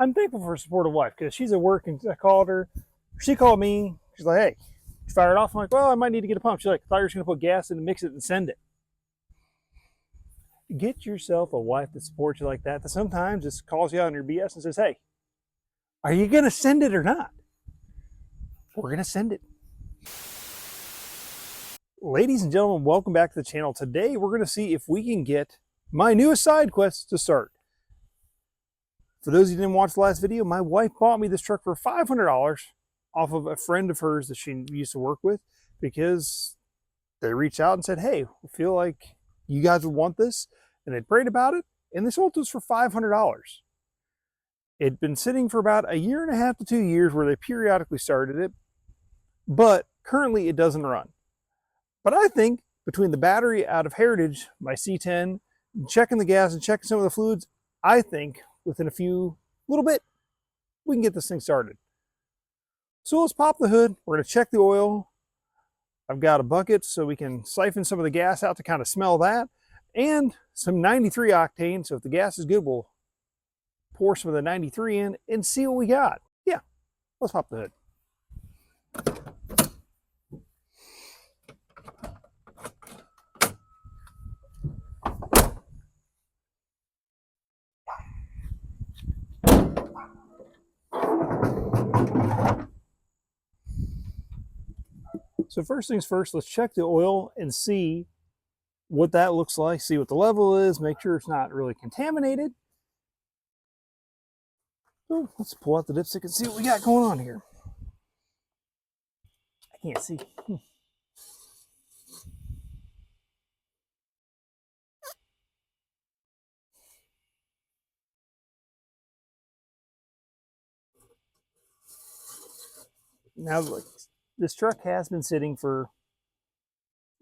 I'm thankful for a supportive wife because she's at work and I called her. She called me. She's like, hey, you fired off. I'm like, well, I might need to get a pump. She's like, I thought you were just going to put gas in and mix it and send it. Get yourself a wife that supports you like that sometimes just calls you out on your BS and says, hey, are you going to send it or not? We're going to send it. Ladies and gentlemen, welcome back to the channel. Today, we're going to see if we can get my newest side quest to start. For those of you who didn't watch the last video, my wife bought me this truck for $500 off of a friend of hers that she used to work with because they reached out and said, hey, we feel like you guys would want this. And they prayed about it, and they sold it to us for $500. It'd been sitting for about 1.5 to 2 years where they periodically started it, but currently it doesn't run. But I think between the battery out of Heritage, my C10, checking the gas and checking some of the fluids, I think within a little bit, we can get this thing started. So let's pop the hood. We're going to check the oil. I've got a bucket so we can siphon some of the gas out to kind of smell that, and some 93 octane. So if the gas is good, we'll pour some of the 93 in and see what we got. Yeah, let's pop the hood. So first things first, let's check the oil and see what that looks like, see what the level is, make sure it's not really contaminated. So let's pull out the dipstick and see what we got going on here. I can't see. Now, look, this truck has been sitting for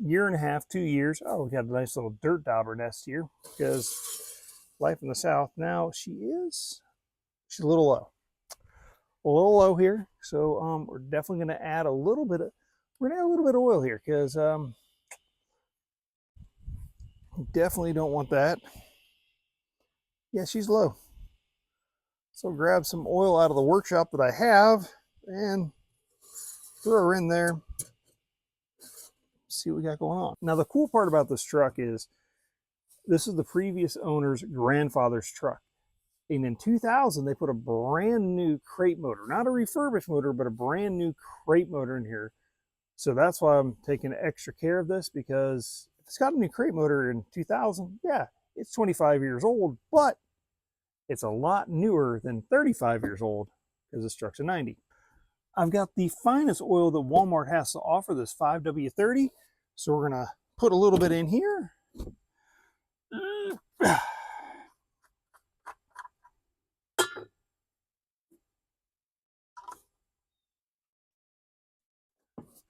1.5, 2 years. Oh, we got a nice little dirt dauber nest here because life in the South. Now she's a little low here. So we're definitely going to add a little bit of oil here because definitely don't want that. Yeah, she's low. So grab some oil out of the workshop that I have and throw her in there. See what we got going on. Now the cool part about this truck is this is the previous owner's grandfather's truck. And in 2000, they put a brand new crate motor, not a refurbished motor, but a brand new crate motor in here. So that's why I'm taking extra care of this, because if it's got a new crate motor in 2000, yeah, it's 25 years old, but it's a lot newer than 35 years old because this truck's a 90. I've got the finest oil that Walmart has to offer, this 5W30. So we're gonna put a little bit in here.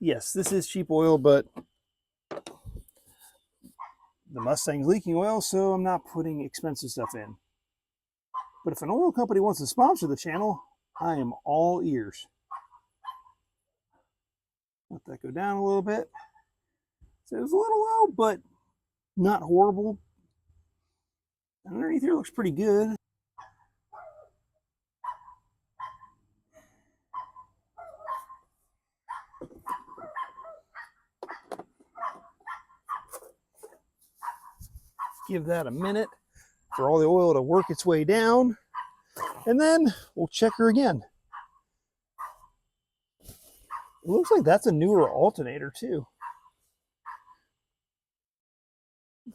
Yes, this is cheap oil, but the Mustang's leaking oil, so I'm not putting expensive stuff in. But if an oil company wants to sponsor the channel, I am all ears. Let that go down a little bit. So it was a little low, but not horrible. And underneath here looks pretty good. Give that a minute for all the oil to work its way down. And then we'll check her again. It looks like that's a newer alternator too.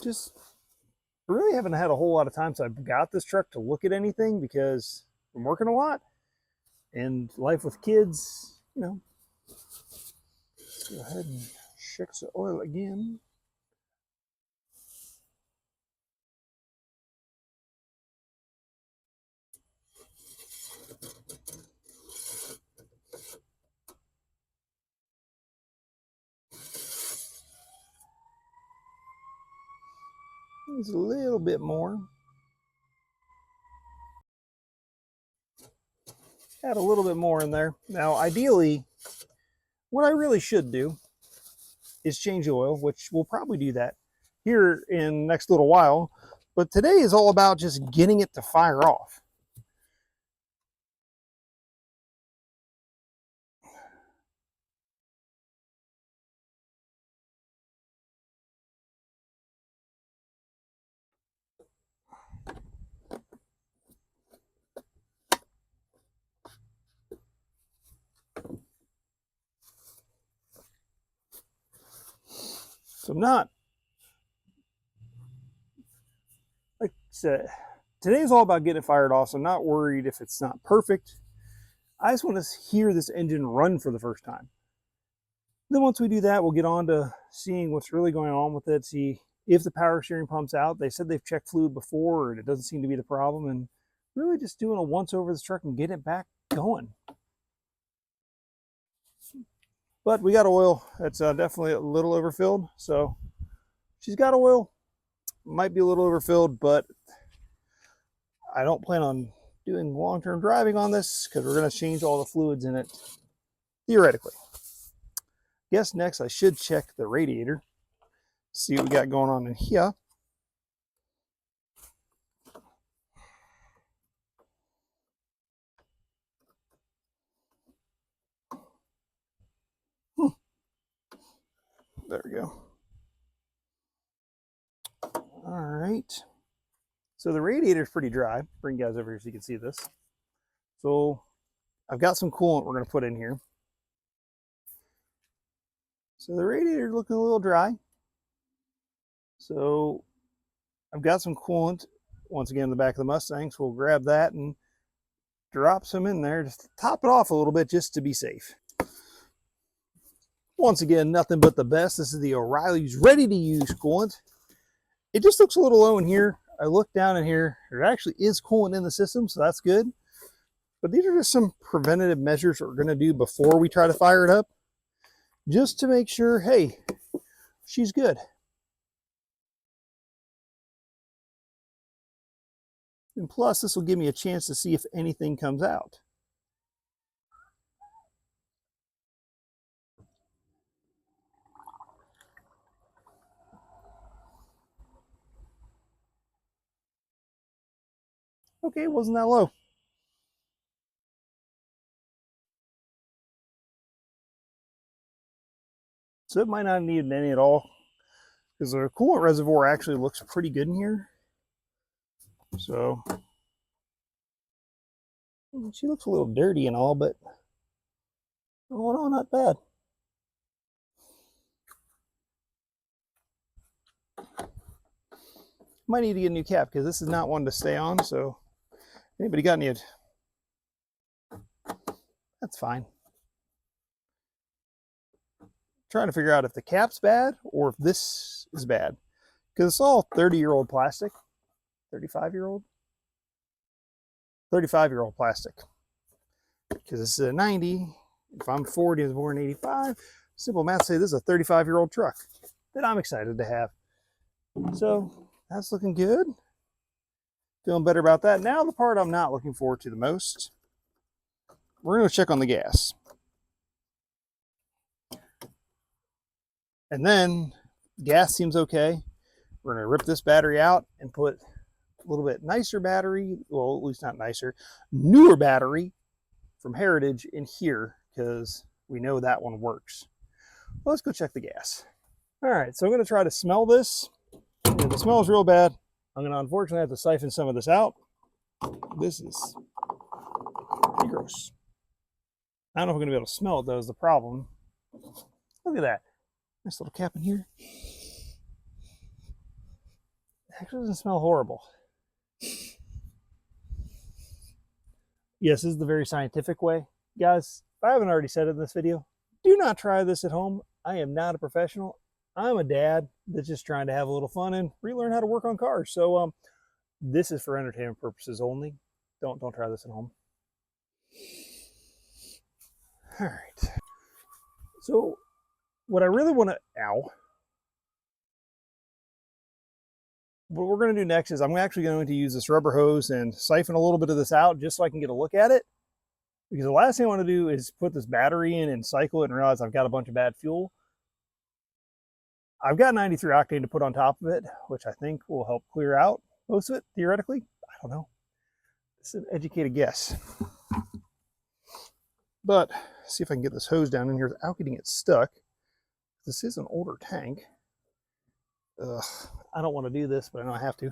Just really haven't had a whole lot of time since I've got this truck to look at anything because I'm working a lot and life with kids, you know. Go ahead and check the oil again. There's a little bit more. Add a little bit more in there. Now, ideally, what I really should do is change the oil, which we'll probably do that here in the next little while. But today is all about just getting it to fire off. I'm not, like I said, today's all about getting it fired off, so I'm not worried if it's not perfect. I just want to hear this engine run for the first time. Then once we do that, we'll get on to seeing what's really going on with it, see if the power steering pump's out. They said they've checked fluid before and it doesn't seem to be the problem, and really just doing a once over this truck and getting it back going. But we got oil. It's definitely a little overfilled, so she's got oil. Might be a little overfilled, but I don't plan on doing long-term driving on this because we're going to change all the fluids in it, theoretically. Guess next I should check the radiator, see what we got going on in here. There we go. All right. So the radiator is pretty dry. Bring you guys over here so you can see this. So I've got some coolant we're going to put in here. So the radiator is looking a little dry. So I've got some coolant, once again, in the back of the Mustang. So we'll grab that and drop some in there, just to top it off a little bit just to be safe. Once again, nothing but the best. This is the O'Reilly's ready-to-use coolant. It just looks a little low in here. I looked down in here. There actually is coolant in the system, so that's good. But these are just some preventative measures that we're going to do before we try to fire it up, just to make sure, hey, she's good. And plus, this will give me a chance to see if anything comes out. Okay, it wasn't that low. So it might not need any at all, because the coolant reservoir actually looks pretty good in here. So she looks a little dirty and all, but oh no, not bad. Might need to get a new cap because this is not one to stay on. So anybody got any? That's fine. Trying to figure out if the cap's bad or if this is bad, because it's all 30-year-old plastic, 35-year-old plastic. Because this is a 90. If I'm 40 and was born in 85, simple math say this is a 35-year-old truck that I'm excited to have. So that's looking good. Feeling better about that. Now the part I'm not looking forward to the most. We're going to check on the gas. And then gas seems okay. We're going to rip this battery out and put a little bit nicer battery, well, at least not nicer, newer battery from Heritage in here, because we know that one works. Well, let's go check the gas. All right, so I'm going to try to smell this. If the smell is real bad, I'm going to unfortunately have to siphon some of this out. This is pretty gross. I don't know if I'm going to be able to smell it, though, is the problem. Look at that. Nice little cap in here. It actually doesn't smell horrible. Yes, this is the very scientific way. Guys, if I haven't already said it in this video, do not try this at home. I am not a professional. I'm a dad that's just trying to have a little fun and relearn how to work on cars. So this is for entertainment purposes only. Don't try this at home. All right. So what I really want to, what we're going to do next is I'm actually going to use this rubber hose and siphon a little bit of this out just so I can get a look at it. Because the last thing I want to do is put this battery in and cycle it and realize I've got a bunch of bad fuel. I've got 93 octane to put on top of it, which I think will help clear out most of it, theoretically. I don't know. It's an educated guess. But see if I can get this hose down in here without getting it stuck. This is an older tank. Ugh, I don't want to do this, but I know I have to.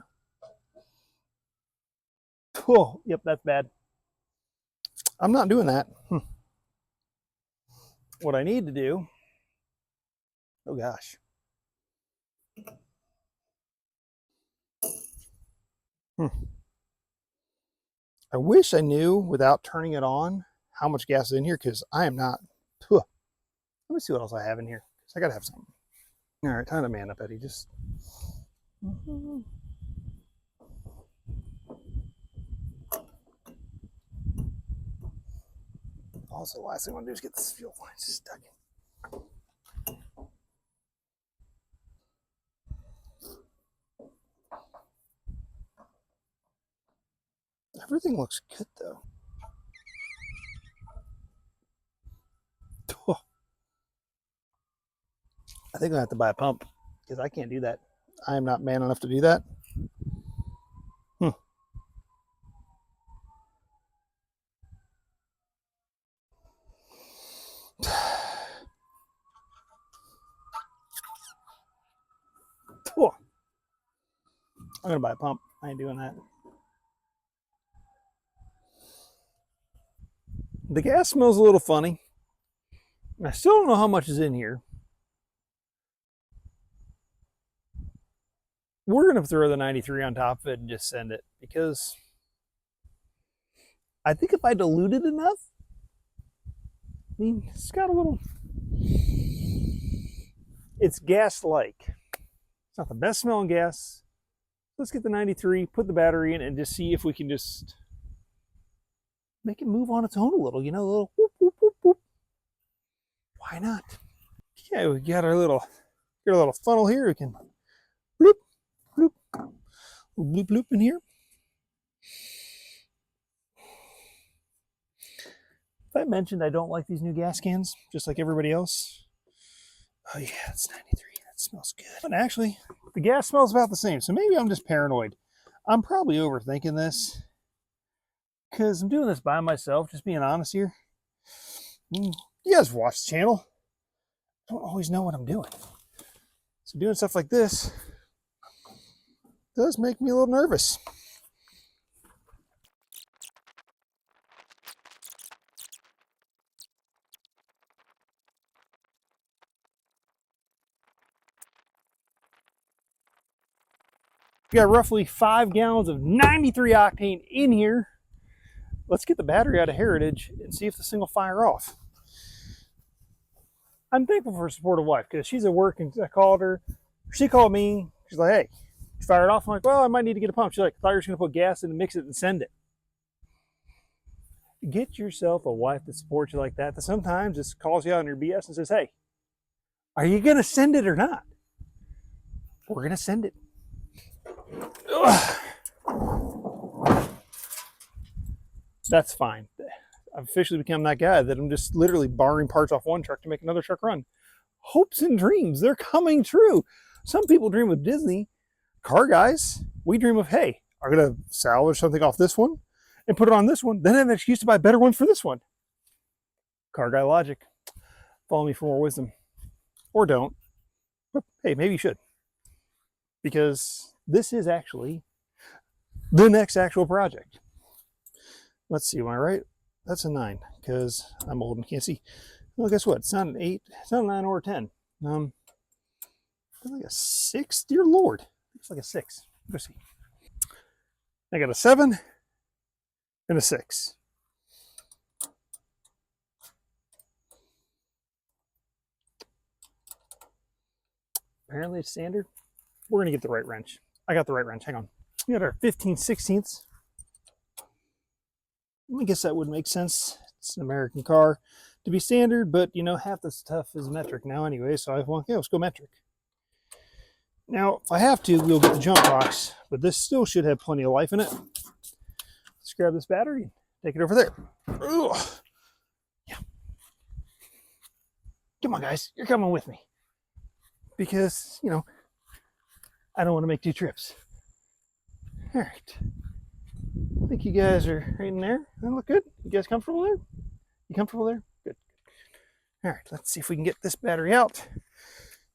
Oh, yep, that's bad. I'm not doing that. What I need to do, oh gosh, I wish I knew without turning it on how much gas is in here, because I am not. Let me see what else I have in here. I gotta have something. All right, time to man up, Eddie. Just. Also, the last thing I want to do is get this fuel line stuck in. Everything looks good though. I think I have to buy a pump because I can't do that. I am not man enough to do that. I'm gonna buy a pump. I ain't doing that. The gas smells a little funny. I still don't know how much is in here. We're gonna throw the 93 on top of it and just send it, because I think if I dilute it enough, I mean, it's got a little. It's gas-like. It's not the best smelling gas. Let's get the 93, put the battery in, and just see if we can just make it move on its own a little. You know, a little whoop, whoop, whoop, whoop. Why not? Yeah, we got our little funnel here. We can bloop, bloop, bloop, bloop in here. If I mentioned I don't like these new gas cans, just like everybody else. Oh yeah, it's 93. That smells good. But actually, the gas smells about the same. So maybe I'm just paranoid. I'm probably overthinking this because I'm doing this by myself, just being honest here. You guys watch the channel. I don't always know what I'm doing. So doing stuff like this does make me a little nervous. We got roughly 5 gallons of 93 octane in here. Let's get the battery out of Heritage and see if this thing will fire off. I'm thankful for a supportive wife, because she's at work and I called her. She called me. She's like, hey, you fired off? I'm like, well, I might need to get a pump. She's like, I thought you were just going to put gas in and mix it and send it. Get yourself a wife that supports you like that sometimes just calls you out on your BS and says, hey, are you going to send it or not? We're going to send it. Ugh. That's fine. I've officially become that guy that I'm just literally borrowing parts off one truck to make another truck run. Hopes and dreams, they're coming true. Some people dream of Disney. Car guys, we dream of, hey, I'm going to salvage something off this one and put it on this one. Then I have an excuse to buy better ones for this one. Car guy logic. Follow me for more wisdom. Or don't. But hey, maybe you should. Because this is actually the next actual project. Let's see, am I right? That's a 9, because I'm old and can't see. Well, guess what? It's not an 8, it's not a 9 or a 10. It's like a 6, dear Lord. It's like a 6. Let's see. I got a 7 and a 6. Apparently it's standard. We're going to get the right wrench. I got the right wrench. Hang on. We got our 15/16. I guess that would make sense. It's an American car to be standard, but you know, half the stuff is metric now anyway, so I want, yeah, let's go metric. Now, if I have to, we'll get the jump box, but this still should have plenty of life in it. Let's grab this battery and take it over there. Ugh. Yeah. Come on, guys. You're coming with me. Because, you know, I don't want to make 2 trips. All right. I think you guys are right in there. That look good. You guys comfortable there? You comfortable there? Good. All right, let's see if we can get this battery out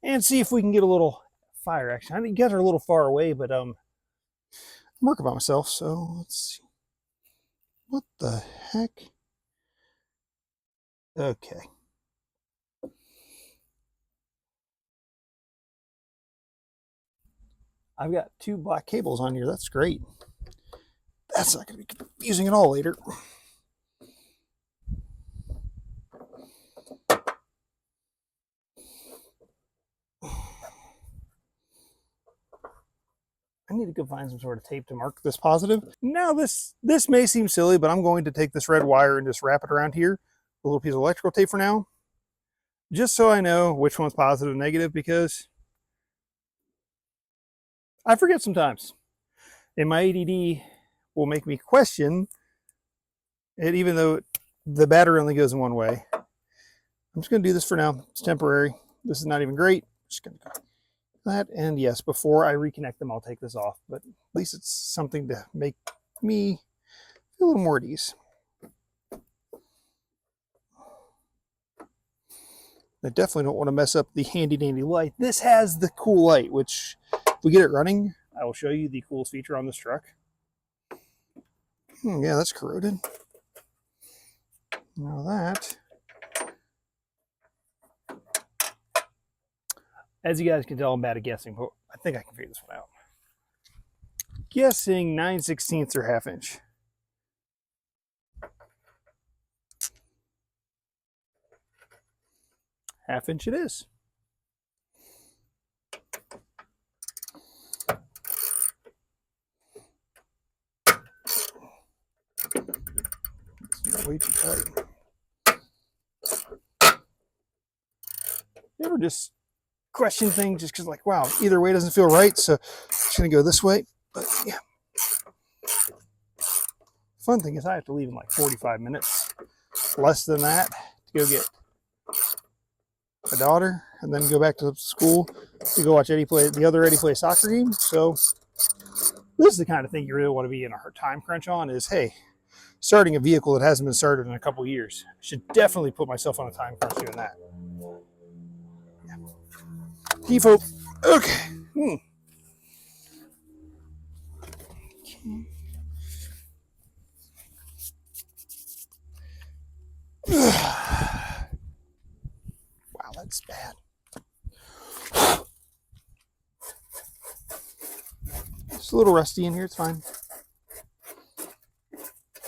and see if we can get a little fire action. I know you guys are a little far away, but I'm working by myself, so let's see. What the heck? Okay. I've got 2 black cables on here. That's great. That's not going to be confusing at all later. I need to go find some sort of tape to mark this positive. Now this may seem silly, but I'm going to take this red wire and just wrap it around here, a little piece of electrical tape for now, just so I know which one's positive and negative, because I forget sometimes. And my ADD will make me question it, even though the battery only goes in one way. I'm just going to do this for now. It's temporary. This is not even great. I'm just going to go that, and yes, before I reconnect them, I'll take this off, but at least it's something to make me feel a little more at ease. I definitely don't want to mess up the handy dandy light. This has the cool light, which if we get it running, I will show you the coolest feature on this truck. Yeah, that's corroded. Now that, as you guys can tell, I'm bad at guessing, but I think I can figure this one out. Guessing 9/16 or ½ inch. ½ inch it is. It's way too tight. You ever just question things just because, like, wow, either way doesn't feel right, so I'm just gonna go this way. But yeah, fun thing is I have to leave in like 45 minutes, less than that, to go get my daughter and then go back to school to go watch Eddie play, the other Eddie play a soccer game. So this is the kind of thing you really want to be in a time crunch on, is, hey, starting a vehicle that hasn't been started in a couple years. I should definitely put myself on a time crunch doing that. Default. Okay. Wow, that's bad. It's a little rusty in here. It's fine.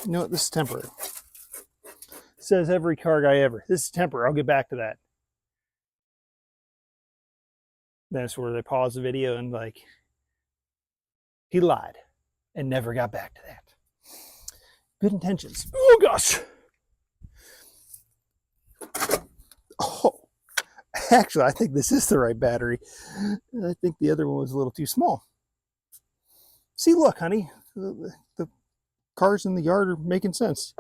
You know what? This is temporary. Says every car guy ever. This is temporary. I'll get back to that. That's where they pause the video and, like, he lied and never got back to that. Good intentions. Oh gosh. Oh, actually, I think this is the right battery. I think the other one was a little too small. See, look, honey, the cars in the yard are making sense.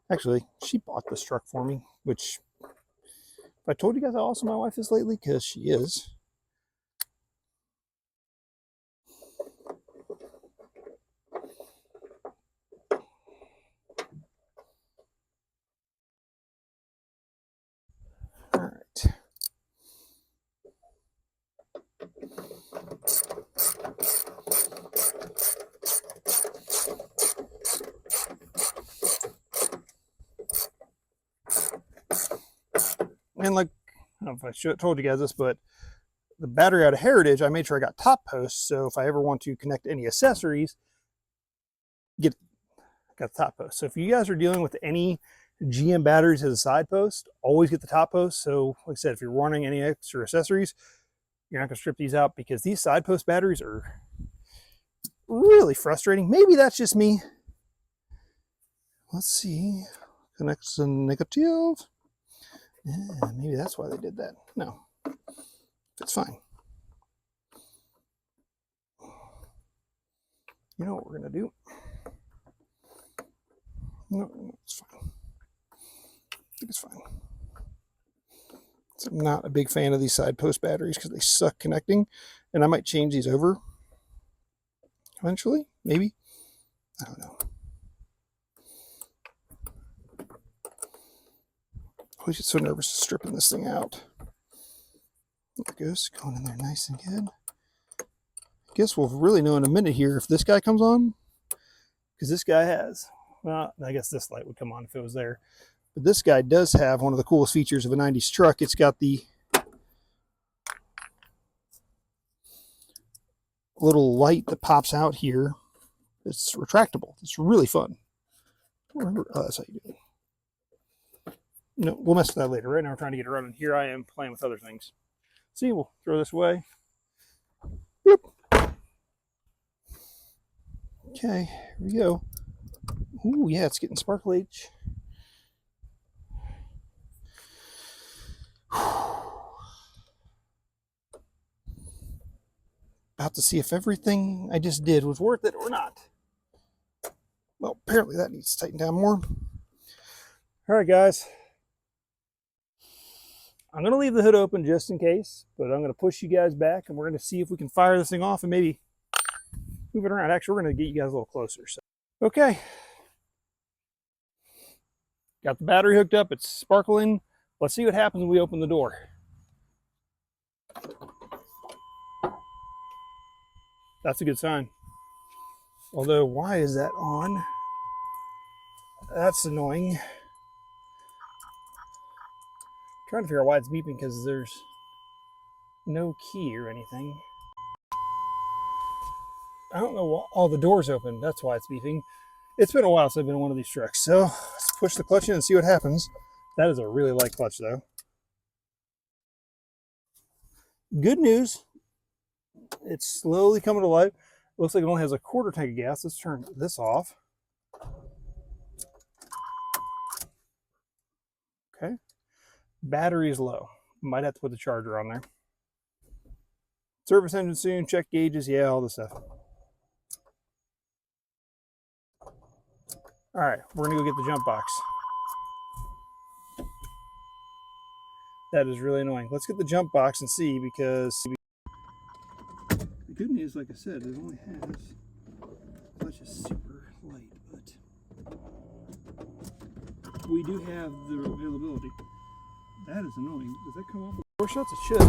Actually, she bought this truck for me, which, if I told you guys how awesome my wife is lately, because she is. All right. And, like, I don't know if I told you guys this, but the battery out of Heritage, I made sure I got top posts, so if I ever want to connect any accessories, got the top post. So if you guys are dealing with any GM batteries as a side post, always get the top post. So like I said, if you're running any extra accessories, you're not going to strip these out, because these side post batteries are really frustrating. Maybe that's just me. Let's see. Connection negative. Yeah, maybe that's why they did that. No, it's fine. You know what we're going to do? No, it's fine. I think it's fine. So I'm not a big fan of these side post batteries because they suck connecting, and I might change these over eventually, maybe. I don't know. I always get so nervous stripping this thing out. There it goes, going in there nice and good. I guess we'll really know in a minute here if this guy comes on, because this guy has, well, I guess this light would come on if it was there. But this guy does have one of the coolest features of a 90s truck. It's got the little light that pops out here It's retractable. It's really fun. Remember, oh, that's how you do it. No, we'll mess with that later. Right now we're trying to get it running. Here I am playing with other things. See, we'll throw this away. Yep. Okay, here we go. Ooh, yeah, it's getting sparkle H. About to see if everything I just did was worth it or not. Well, apparently that needs to tighten down more. All right, guys. I'm going to leave the hood open just in case, but I'm going to push you guys back, and we're going to see if we can fire this thing off and maybe move it around. Actually, we're going to get you guys a little closer. So, okay. Got the battery hooked up. It's sparkling. Let's see what happens when we open the door. That's a good sign. Although, why is that on? That's annoying. I'm trying to figure out why it's beeping because there's no key or anything. I don't know why all the doors open. That's why it's beeping. It's been a while since I've been in one of these trucks. So let's push the clutch in and see what happens. That is a really light clutch though. Good news. It's slowly coming to life. Looks like it only has a quarter tank of gas. Let's turn this off. Okay. Battery is low. Might have to put the charger on there. Service engine soon. Check gauges. Yeah, all this stuff. All right, we're going to go get the jump box. That is really annoying. Let's get the jump box and see, because the good news, like I said, it only has, clutch is super light, but we do have the availability. That is annoying. Does that come off with door shuts? It should.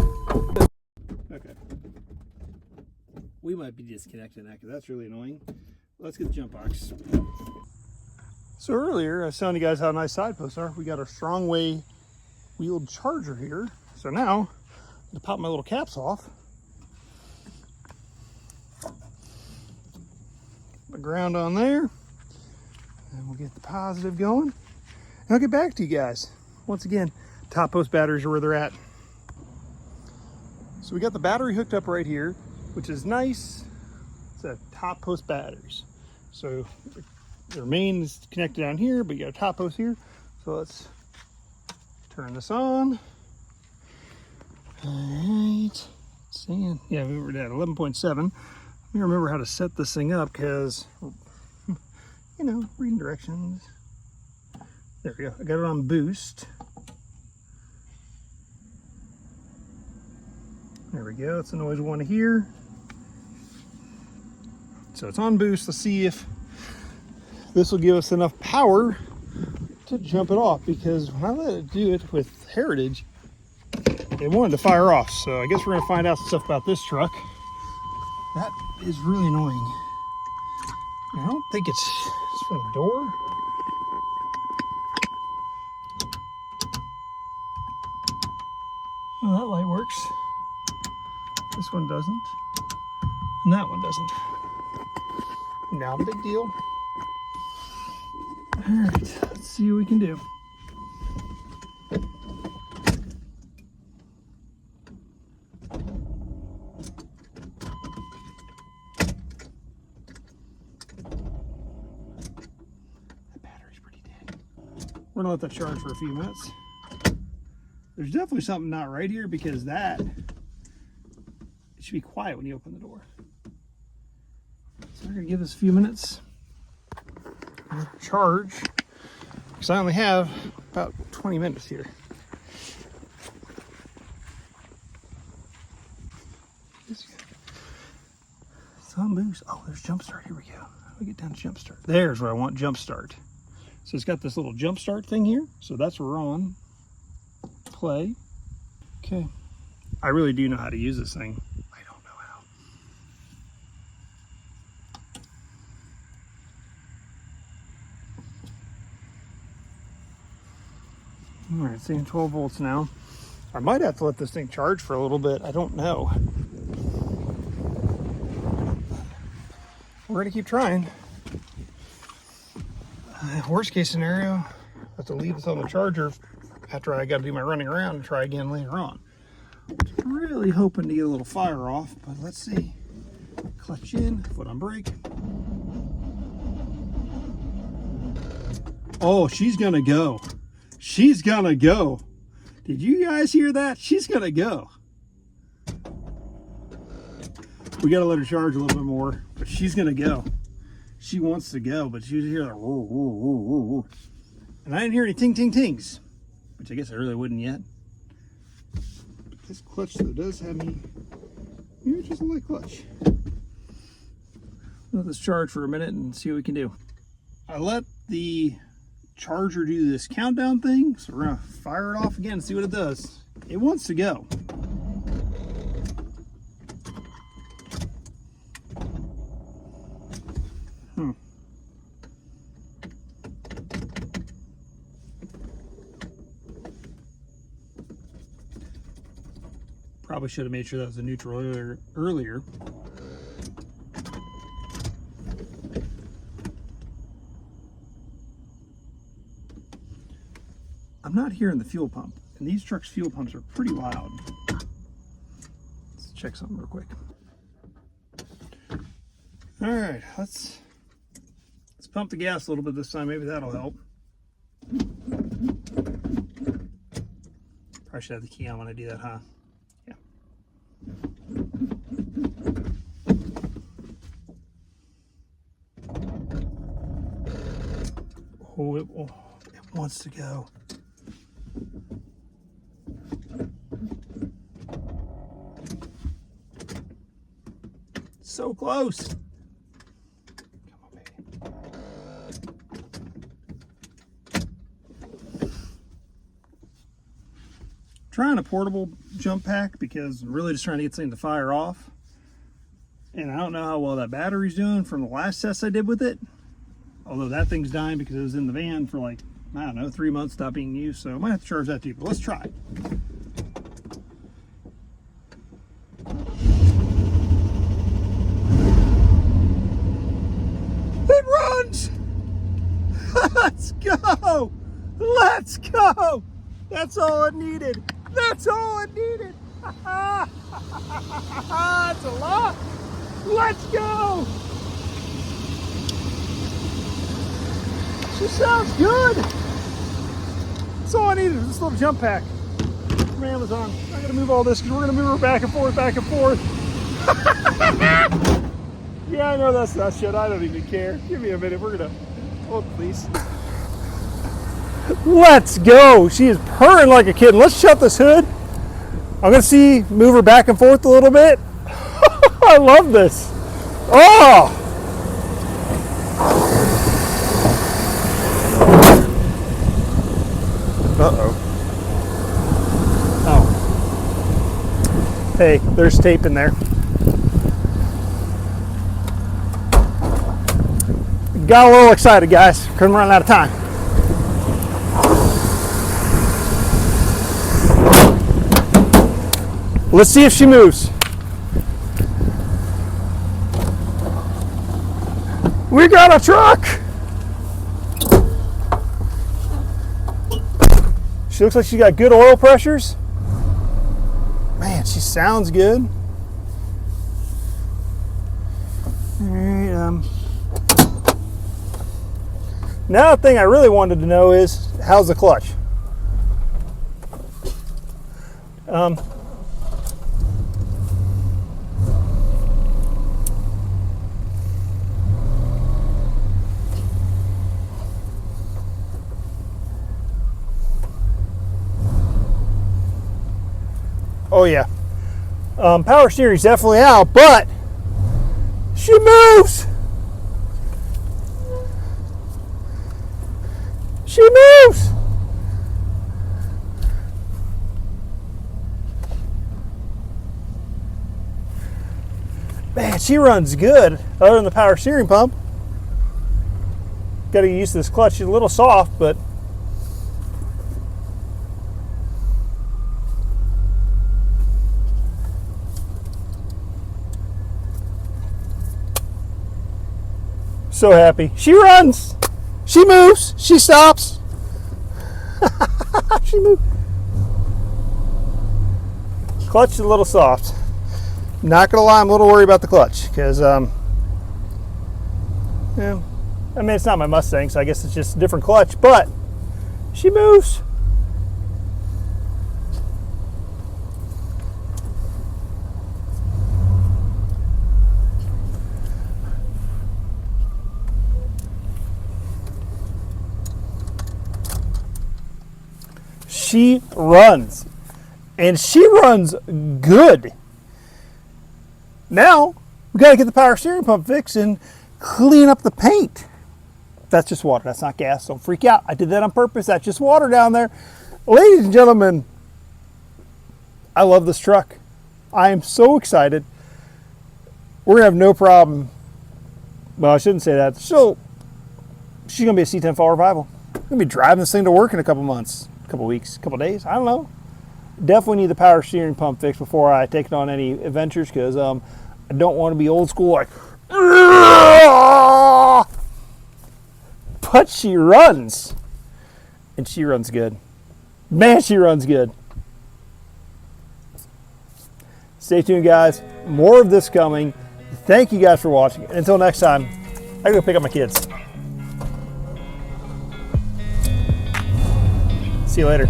Okay. We might be disconnecting that because that's really annoying. Let's get the jump box. So earlier, I was telling you guys how nice side posts are. We got our Strongway wheeled charger here. So now, I'm going to pop my little caps off. The ground on there. And we'll get the positive going. And I'll get back to you guys. Once again, top post batteries are where they're at. So we got the battery hooked up right here, which is nice. It's a top post batteries. So the main is connected down here, but you got a top post here. So let's turn this on. All right. See, yeah, we were at 11.7. Let me remember how to set this thing up because, you know, reading directions. There we go. I got it on boost. There we go. That's the noise we want to hear. So it's on boost. Let's see if this will give us enough power to jump it off, because when I let it do it with Heritage, it wanted to fire off. So I guess we're going to find out some stuff about this truck. That is really annoying. I don't think it's from the door. Oh, that light works. This one doesn't. And that one doesn't. Not a big deal. All right, let's see what we can do. That battery's pretty dead. We're gonna let that charge for a few minutes. There's definitely something not right here, because it should be quiet when you open the door. So we're gonna give this a few minutes. Charge, because I only have about 20 minutes here. It's on boost. Oh, there's jump start. Here we go. How do we get down to jump start? There's where I want jump start. So it's got this little jump start thing here. So that's where we're on. Play. Okay. I really do know how to use this thing. I don't know how. All right, seeing 12 volts now. I might have to let this thing charge for a little bit. I don't know. We're gonna keep trying. Worst case scenario, I have to leave this on the charger after I got to do my running around and try again later on. Really hoping to get a little fire off, but let's see. Clutch in, foot on brake. Oh, she's gonna go. She's gonna go. Did you guys hear that? She's gonna go. We gotta let her charge a little bit more, but she's gonna go. She wants to go, but she was here like, whoa, whoa, whoa, whoa, whoa. And I didn't hear any ting, ting, tings, which I guess I really wouldn't yet. This clutch though does have me, maybe just a light clutch. Let this charge for a minute and see what we can do. I let the charger do this countdown thing, so we're gonna fire it off again and see what it does. It wants to go. Probably should have made sure that was a neutral earlier. I'm not hearing the fuel pump, and these trucks' fuel pumps are pretty loud. Let's check something real quick. All right, let's pump the gas a little bit this time. Maybe that'll help. Probably should have the key on when I do that, huh? Yeah. Oh, it wants to go. So close. Come on, baby. Trying a portable jump pack because I'm really just trying to get something to fire off. And I don't know how well that battery's doing from the last test I did with it. Although that thing's dying because it was in the van for like, I don't know, 3 months, stopped being used. So I might have to charge that too, but let's try it. It runs! Let's go! Let's go! That's all it needed. That's all it needed. That's a lot. Let's go! She sounds good. That's all I needed was this little jump pack from Amazon. I gotta move all this because we're gonna move her back and forth, back and forth. Yeah, I know that's not shit. I don't even care. Give me a minute. We're gonna, oh please. Let's go. She is purring like a kitten. Let's shut this hood. I'm gonna move her back and forth a little bit. I love this. Oh! Uh-oh. Oh. Hey, there's tape in there. Got a little excited, guys. Couldn't run out of time. Let's see if she moves. We got a truck! She looks like she got good oil pressures. Man, she sounds good. All right, now the thing I really wanted to know is, how's the clutch? Oh yeah, power steering's definitely out, but she moves. She moves. Man, she runs good. Other than the power steering pump, got to get used to this clutch. She's a little soft, but so happy. She runs. She moves. She stops. She moves. Clutch is a little soft. Not gonna lie, I'm a little worried about the clutch because, yeah, I mean, it's not my Mustang, so I guess it's just a different clutch, but she moves. She runs, and she runs good. Now, we got to get the power steering pump fixed and clean up the paint. That's just water. That's not gas. Don't freak out. I did that on purpose. That's just water down there. Ladies and gentlemen, I love this truck. I am so excited. We're going to have no problem. Well, I shouldn't say that. So, she's going to be a C10 Fall Revival. I'm going to be driving this thing to work in a couple months, a couple weeks, a couple days. I don't know. Definitely need the power steering pump fixed before I take it on any adventures because I don't want to be old school like, but she runs, and she runs good. Man, she runs good. Stay tuned, guys. More of this coming. Thank you guys for watching. And until next time, I gotta go pick up my kids. See you later.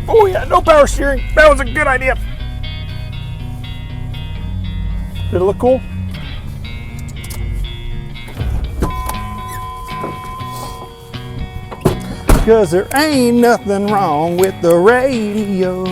Oh yeah, no power steering. That was a good idea. Did it look cool? Because there ain't nothing wrong with the radio.